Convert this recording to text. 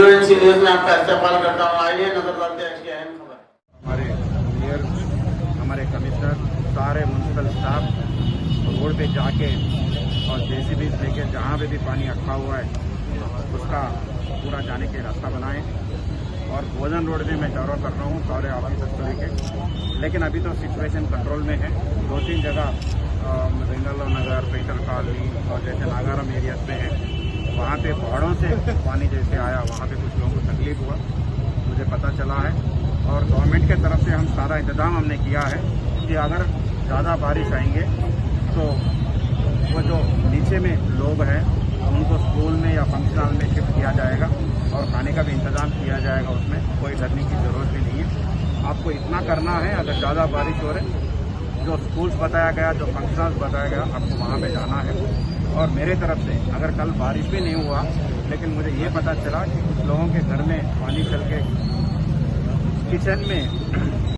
न्यूएनसी news में आपका इस्तेमाल करता हूँ। आइए नजर डालते हैं इसकी अहम खबर। हमारे मेयर, हमारे कमिश्नर, सारे म्यूनसिपल स्टाफ रोड पे जाके और जेसीबी लेके जहाँ पे भी पानी अटका हुआ है उसका पूरा जाने के रास्ता बनाएं। और भोजन रोड में मैं दौरा कर रहा हूँ सारे ऑफिसर्स को लेके, लेकिन अभी तो सिचुएशन कंट्रोल में है। 2-3 जगह बेंगलोर नगर, पेटर कॉलोनी और जैसे नागारम एरियाज में है, वहाँ पे पहाड़ों से पानी जैसे आया, वहाँ पे कुछ लोगों को तकलीफ हुआ, मुझे पता चला है। और गवर्नमेंट के तरफ से हम सारा इंतजाम हमने किया है कि अगर ज़्यादा बारिश आएंगे तो वो जो नीचे में लोग हैं उनको स्कूल में या फंक्शन हॉल में शिफ्ट किया जाएगा और खाने का भी इंतजाम किया जाएगा। उसमें कोई डरने की ज़रूरत भी नहीं है। आपको इतना करना है, अगर ज़्यादा बारिश हो रही, जो स्कूल्स बताया गया, जो फंक्शन हॉल बताया गया, आपको वहाँ पे जाना है। और मेरे तरफ से अगर कल बारिश भी नहीं हुआ, लेकिन मुझे ये पता चला कि कुछ लोगों के घर में पानी चल के किचन में